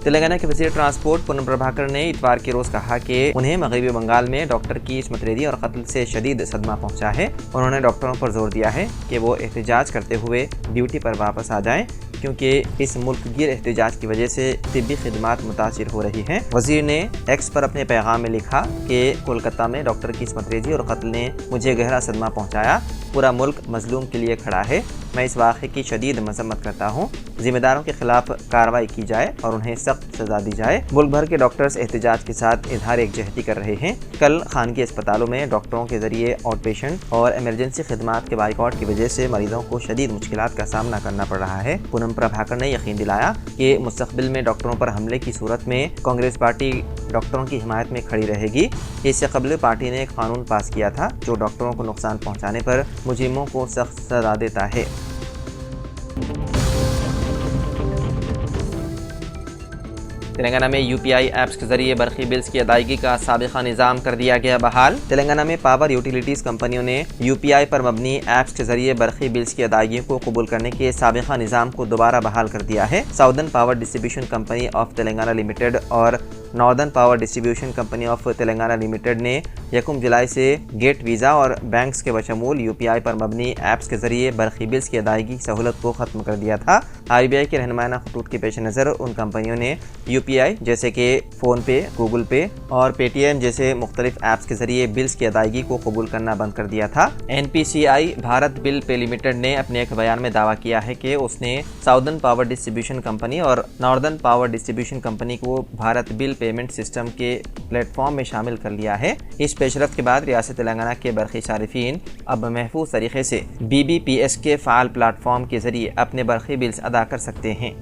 तेलंगाना के वज़ीर ट्रांसपोर्ट पूनम प्रभाकर ने इतवार के रोज कहा कि उन्हें मगरबी बंगाल में डॉक्टर की इस्मत रेज़ी और कत्ल से शदीद सदमा पहुंचा है। उन्होंने डॉक्टरों पर जोर दिया है कि वो एहतजाज करते हुए ड्यूटी पर वापस आ जाएं, क्योंकि इस मुल्कगीर एहतजाज की वजह से तिब्बी खिदमात मुतासिर हो रही हैं। वज़ीर ने एक्स पर अपने पैगाम में लिखा कि कोलकाता में डॉक्टर की इस्मत रेज़ी और कत्ल ने मुझे गहरा सदमा पहुंचाया। पूरा मुल्क मजलूम के लिए खड़ा है। मैं इस वाक़े की शदीद मजम्मत करता हूँ। ज़िम्मेदारों के खिलाफ कार्रवाई की जाए और उन्हें सख्त सजा दी जाए। मुल्क भर के डॉक्टर्स एहतजाज के साथ इजहार एकजहती कर रहे हैं। कल खानगी अस्पतालों में डॉक्टरों के जरिए आउट पेशेंट और एमरजेंसी खिदमात के बाइकआउट की वजह से मरीजों को शदीद मुश्किलात का सामना करना पड़ रहा है। पूनम प्रभाकर ने यकीन दिलाया कि मुस्तकबिल में डॉक्टरों पर हमले की सूरत में कांग्रेस पार्टी डॉक्टरों की हिमायत में खड़ी रहेगी। इससे कबल पार्टी ने एक कानून पास किया था जो डॉक्टरों को नुकसान पहुँचाने पर मुजरिमों को सख्त सजा देता है। तेलंगाना में यूपीआई ऐप्स के जरिए बरकी बिल्स की अदायगी का साबिका निज़ाम कर दिया गया बहाल। तेलंगाना में पावर यूटिलिटीज़ कंपनियों ने यूपीआई पर मबनी ऐप्स के जरिए बरकी बिल्स की अदायगी को कबूल करने के साबिका निज़ाम को दोबारा बहाल कर दिया है। Southern power distribution company of Telangana limited और northern power distribution company of Telangana limited ने 1 जुलाई से गेट वीज़ा और बैंक्स के बशमूल यूपीआई पर मबनी ऐप्स के जरिए बरकी बिल्स की अदायगी की सहूलत को ख़त्म कर दिया था। आरबीआई के रहनुमाना खतूत के पेश नज़र उन कंपनियों ने यूपीआई जैसे कि फ़ोन पे, गूगल पे और पेटीएम जैसे मुख्तलिफ ऐप्स के जरिए बिल्स की अदायगी को कबूल करना बंद कर दिया था। NPCI Bharat bill pay limited ने अपने एक बयान में दावा किया है कि उसने साउदर्न पावर डिस्ट्रीब्यूशन कंपनी और नॉर्दर्न पावर डिस्ट्रीब्यूशन कंपनी को भारत बिल पेमेंट सिस्टम के प्लेटफॉर्म में शामिल कर लिया है। इस पेशरफ्त के बाद रियासत तेलंगाना के बरकी सारिफीन अब महफूज तरीके से बीबीपीएस के फ़ाल प्लेटफॉर्म के जरिए अपने बरकी बिल्स अदा कर सकते हैं।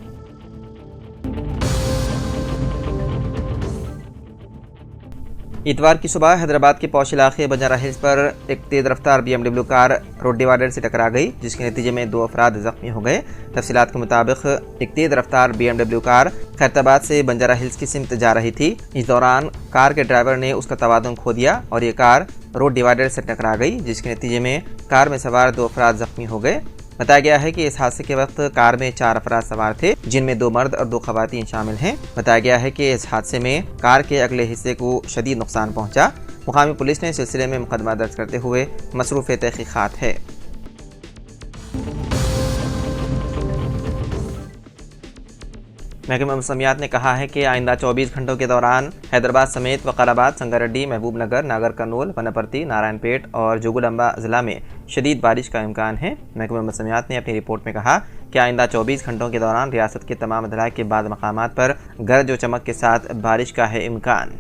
इतवार की सुबह हैदराबाद के पौश इलाके बंजारा हिल्स पर एक तेज़ रफ्तार BMW कार रोड डिवाइडर से टकरा गई, जिसके नतीजे में 2 अफराद जख्मी हो गए। तफसीलात के मुताबिक एक तेज़ रफ्तार BMW कार खैरताबाद से बंजारा हिल्स की सिमत जा रही थी। इस दौरान कार के ड्राइवर ने उसका तवाज़ुन खो दिया और ये कार रोड डिवाइडर से टकरा गई, जिसके नतीजे में कार में सवार 2 अफराद जख्मी हो गए। बताया गया है कि इस हादसे के वक्त कार में 4 अफराद सवार थे, जिनमें 2 मर्द और 2 खवातीन शामिल हैं। बताया गया है कि इस हादसे में कार के अगले हिस्से को शदीद नुकसान पहुंचा। मुकामी पुलिस ने इस सिलसिले में मुकदमा दर्ज करते हुए मसरूफ़ तहक़ीक़ात है। महकमा मौसमियात ने कहा है कि आइंदा 24 घंटों के दौरान हैदराबाद समेत वकाराबाद, संगारेड्डी, महबूबनगर, नागर कर्नूल, वनपर्ती, नारायणपेट और जोगुलांबा ज़िला में शदीद बारिश का इम्कान है। महकमा मौसमियात ने अपनी रिपोर्ट में कहा कि आइंदा 24 घंटों के दौरान रियासत के तमाम अदला के बाद मकामात पर गरज व चमक के साथ बारिश का है इम्कान।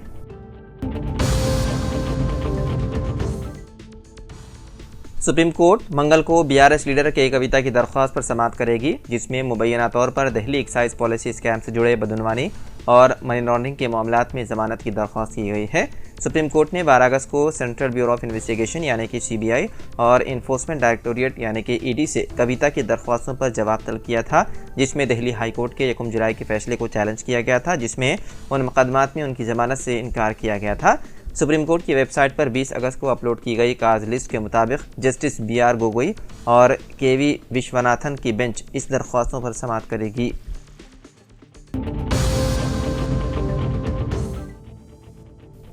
सुप्रीम कोर्ट मंगल को बीआरएस लीडर के कविता की दरख्वास्त पर समाअत करेगी, जिसमें मुबैना तौर पर दिल्ली एक्साइज पॉलिसी स्कैम से जुड़े बदनवानी और मनी लॉन्ड्रिंग के मामलात में जमानत की दरख्वास्त की गई है। सुप्रीम कोर्ट ने 12 अगस्त को सेंट्रल ब्यूरो ऑफ इन्वेस्टिगेशन यानी कि CBI और इन्फोर्समेंट डायरेक्टोरेट यानी कि ED से कविता की दरख्वास्तों पर जवाब तलब किया था, जिसमें दिल्ली हाई कोर्ट के 1 जुलाई के फैसले को चैलेंज किया गया था, जिसमें उन मुकदमात में उनकी जमानत से इनकार किया गया था। सुप्रीम कोर्ट की वेबसाइट पर 20 अगस्त को अपलोड की गई काज लिस्ट के मुताबिक जस्टिस BR गोगोई और KV विश्वनाथन की बेंच इस दरख्वास्तों पर समाअत करेगी।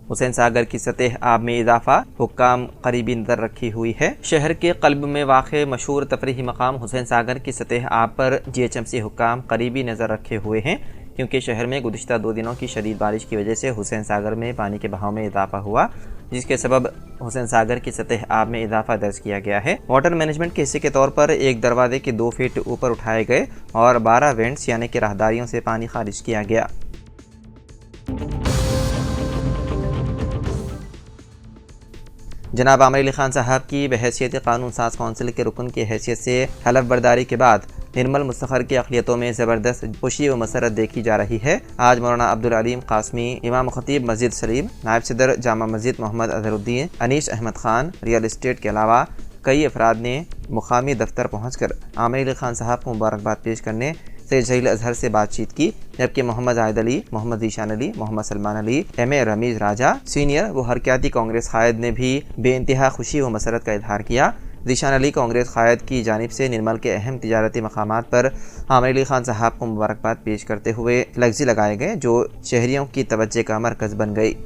हुसैन सागर की सतह आब में इजाफा, हुक्काम करीबी नजर रखी हुई है। शहर के कल्ब में वाक़े मशहूर तफरीही मकाम हुसैन सागर की सतह आब पर GHMC हुक्काम करीबी नजर रखे हुए हैं, क्योंकि शहर में गुज़िश्ता 2 दिनों की शदीद बारिश की वजह से हुसैन सागर में पानी के बहाव में इजाफा हुआ, जिसके सबब हुसैन सागर की सतह आब में इजाफा दर्ज किया गया है। वाटर मैनेजमेंट के हिस्से के तौर पर एक दरवाजे के 2 फीट ऊपर उठाए गए और 12 वेंट्स यानी कि राहदारियों से पानी खारिज किया गया। जनाब आमिर अली खान साहब की बहैसियत कानून साज कौंसिल के रुकन की हैसियत से हलफ बर्दारी के बाद निर्मल मुस्तखर की अक़लियतों में ज़बरदस्त खुशी व मसरत देखी जा रही है। आज मौलाना अब्दुल अलीम कासमी, इमाम खतीब मस्जिद सलीम, नायब सदर जामा मस्जिद मोहम्मद अजहरुद्दीन, अनीस अहमद खान रियल इस्टेट के अलावा कई अफराद ने मुकामी दफ्तर पहुँच कर आमिर अली खान साहब को मुबारकबाद पेश करने सैयद जहील अजहर से बातचीत की, जबकि मोहम्मद जाहिद अली, मोहम्मद ज़ीशान अली, मोहम्मद सलमान अली, M.A. रमीज़ राजा सीनियर व हरकियाती कांग्रेस कायद ने भी बेइंतहा खुशी व मसरत का इजहार किया। ज़ीशान अली कांग्रेस कायद की जानिब से निर्मल के अहम तिजारती मकामात पर आमिर अली खान साहब को मुबारकबाद पेश करते हुए फ्लेक्सी लगाए गए, जो शहरियों की तवज्जो का मरकज़ बन गई।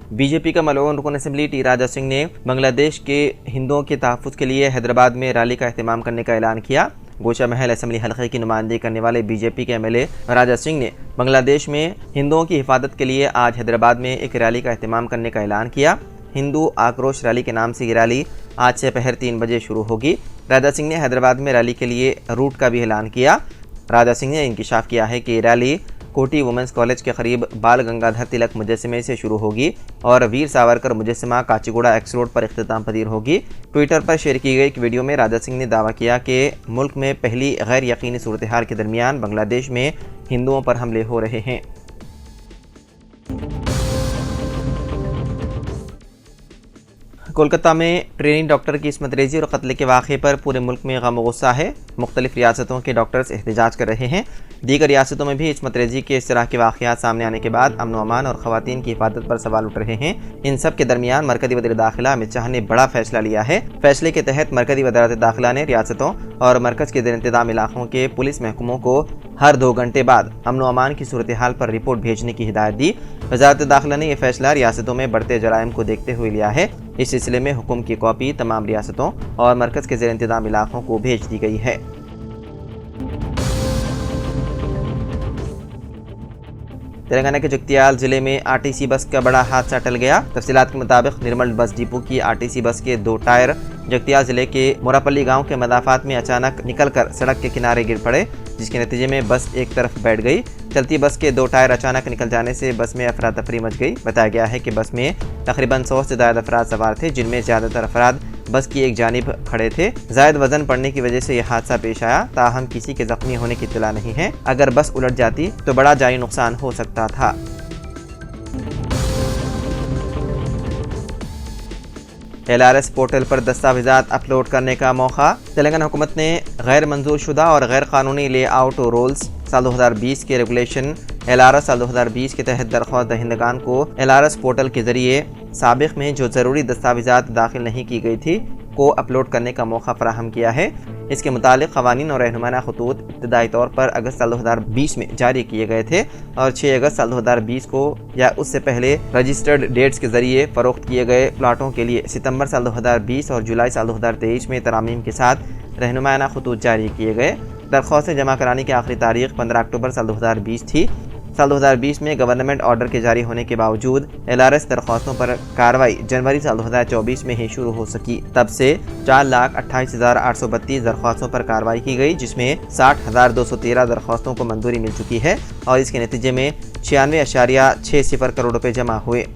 बीजेपी का मलऊन रुकन असम्बली टी राजा सिंह ने बांग्लादेश के हिंदुओं के तहफ़्फ़ुज़ के लिए हैदराबाद में रैली का एहतमाम करने का ऐलान किया। गोशा महल असम्बली हल्के की नुमाइंदगी करने वाले बीजेपी के MLA राजा सिंह ने बांग्लादेश में हिंदुओं की हिफाजत के लिए आज हैदराबाद में एक रैली का एहतमाम करने का ऐलान किया। हिंदू आक्रोश रैली के नाम से ये रैली आज से पहर 3 बजे शुरू होगी। राजा सिंह ने हैदराबाद में रैली के लिए रूट का भी ऐलान किया। राजा सिंह ने इंकिशाफ किया है कि ये रैली कोटी वुमेंस कॉलेज के करीब बाल गंगाधर तिलक मुजस्समे से शुरू होगी और वीर सावरकर मुजस्समा काचीगुड़ा एक्स रोड पर इख्तिताम पजीर होगी। ट्विटर पर शेयर की गई एक वीडियो में राजा सिंह ने दावा किया कि मुल्क में पहली गैर यकीनी सूरत हाल के दरमियान बांग्लादेश में हिंदुओं पर हमले हो रहे हैं। कोलकाता में ट्रेनी डॉक्टर की इस्मत रेजी और कत्ल के वाक़े पर पूरे मुल्क में गम गुस्सा है। मुख्तलिफ रियासतों के डॉक्टर्स एहतजाज कर रहे हैं। दीगर रियासतों में भी इस्मत रेजी के इस तरह के वाक़यात सामने आने के बाद अमन व अमान और ख़वातीन की हिफाजत पर सवाल उठ रहे हैं। इन सब के दरमियान मरकज़ी वज़ीर दाखिला अमित शाह ने बड़ा फैसला लिया है। फैसले के तहत मरकज़ी वज़ारत दाखिला ने रियासतों और मरकज़ के ज़ेर इंतज़ाम इलाक़ों के पुलिस महकमों को हर 2 घंटे बाद अमन व अमान की सूरत हाल पर रिपोर्ट भेजने की हिदायत दी। वज़ारत दाखिला ने यह फैसला रियासतों में बढ़ते जराइम को देखते हुए लिया है। इस सिलसिले में हुक्म की कॉपी तमाम रियासतों और मरकज़ के ज़ेर इंतज़ाम इलाक़ों को भेज दी गई है। तेलंगाना के जगतियाल जिले में RTC बस का बड़ा हादसा टल गया। तफसीलात के मुताबिक निर्मल बस डिपो की RTC बस के 2 टायर जगतियाल जिले के मोरापल्ली गांव के मदाफात में अचानक निकलकर सड़क के किनारे गिर पड़े, जिसके नतीजे में बस एक तरफ बैठ गई। चलती बस के 2 टायर अचानक निकल जाने से बस में अफरा तफरी मच गई। बताया गया है कि बस में तकरीबन 100 से ज़्यादा अफराद सवार थे, जिनमें ज़्यादातर अफराद बस की एक जानिब खड़े थे। ज़ायद वजन पड़ने की वजह से यह हादसा पेश आया। ताहम किसी के जख्मी होने की इत्तला नहीं है। अगर बस उलट जाती तो बड़ा जानी नुकसान हो सकता था। LRS पोर्टल पर दस्तावेज़ात अपलोड करने का मौका। तेलंगाना हुकूमत ने गैर मंजूर शुदा और गैर कानूनी लेआउट और रोल्स साल 2020 के रेगुलेशन LRS साल 2020 के तहत दरख्वास्त दहिंदगान को LRS पोर्टल के ज़रिए साबिक़ में जो ज़रूरी दस्तावेज़ात दाखिल नहीं की गई थी को अपलोड करने का मौका फराहम किया है। इसके मुतालिक क़वानीन और रहनुमाना खतूत इब्तदाई तौर पर अगस्त साल 2020 में जारी किए गए थे और 6 अगस्त साल 2020 को या उससे पहले रजिस्टर्ड डेट्स के ज़रिए फ़रोख्त किए गए प्लाटों के लिए सितंबर साल 2020 और जुलाई साल 2023 में तरामीम के साथ रहनुमाना खतूत जारी किए गए। दरख्वास्तें जमा कराने की आखिरी तारीख 15 अक्टूबर साल 2020 थी। साल 2020 में गवर्नमेंट ऑर्डर के जारी होने के बावजूद LRS दरख्वास्तों पर कार्रवाई जनवरी साल 2024 में ही शुरू हो सकी। तब से 4,28,832 दरख्वास्तों पर कार्रवाई की गई, जिसमें 60,213 दरख्वास्तों को मंजूरी मिल चुकी है और इसके नतीजे में 96.60 करोड़ रुपए जमा हुए।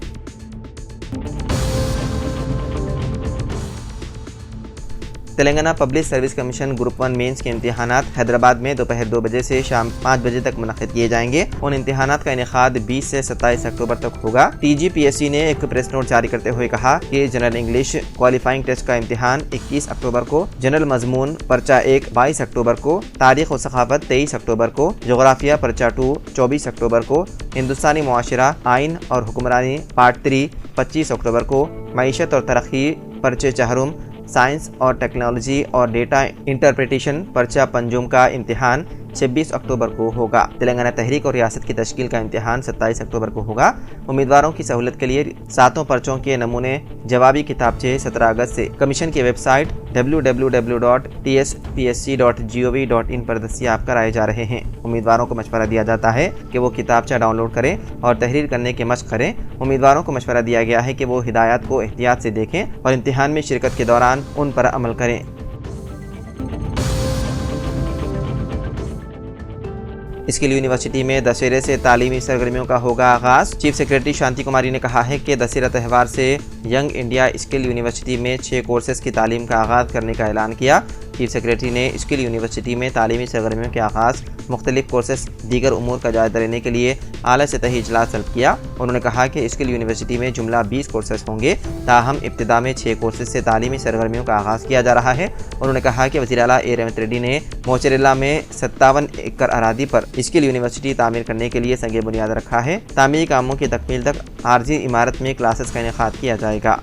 Telangana public service commission group 1 mains के इम्तिहानात हैदराबाद में दोपहर 2 बजे से शाम 5 बजे तक मुनक़िद किए जाएंगे। उन इम्तिहानात का इनेकाद 20 से 27 अक्टूबर तक होगा। TGPSC ने एक प्रेस नोट जारी करते हुए कहा कि जनरल इंग्लिश क्वालिफाइंग टेस्ट का इम्तिहान 21 अक्टूबर को, जनरल मजमून पर्चा 1 22 अक्टूबर को, तारीख और सखाफत 23 अक्टूबर को, जोग्राफिया पर्चा 2 24 अक्टूबर को, हिंदुस्तानी मुआशरा, आइन और हुक्मरानी पार्ट 3 25 अक्टूबर को, मईशत और तरक्की पर्चे चहरुम, साइंस और टेक्नोलॉजी और डेटा इंटरप्रिटेशन पर्चा पंजुम का इम्तिहान 26 अक्टूबर को होगा। तेलंगाना तहरीक और रियासत की तश्कील का इम्तिहान 27 अक्टूबर को होगा। उम्मीदवारों की सहूलत के लिए 7 पर्चों के नमूने जवाबी किताबचे 17 अगस्त से कमीशन की वेबसाइट www.tspsc.gov.in पर दस्तियाब कराए जा रहे हैं। उम्मीदवारों को मशवरा दिया जाता है कि वो किताबचा डाउनलोड करें और तहरीर करने की मशक करें। उम्मीदवारों को मशवरा दिया गया है कि वो हिदायत को एहतियात से देखें और इम्तिहान में शिरकत के दौरान उन पर अमल करें। स्किल यूनिवर्सिटी में दशहरे से तालीमी सरगर्मियों का होगा आगाज। चीफ सेक्रेटरी शांति कुमारी ने कहा है कि दशहरा त्यौहार से यंग इंडिया स्किल यूनिवर्सिटी में 6 कोर्सेज की तालीम का आगाज करने का ऐलान किया। चीफ सेक्रेटरी ने स्किल यूनिवर्सिटी में तालीमी सरगर्मियों के आगाज, मुख्तलिफ कोर्सेज, दीगर उमूर का जायजा लेने के लिए आला सतही इजलास तलब किया। उन्होंने कहा कि स्किल यूनिवर्सिटी में जुमला 20 कोर्सेज होंगे, ताहम इब्तिदा में 6 कोर्सेज से तालीमी सरगर्मियों का आगाज़ किया जा रहा है। उन्होंने कहा कि वज़ीर आला ए रेवंत रेड्डी ने मोचरेला में 57 एकड़ अरादी पर स्किल यूनिवर्सिटी तामीर करने के लिए संग बुनियाद रखा है। तामीरी कामों की तकमील तक आर्जी इमारत में क्लासेस का इनेकाद किया जाएगा।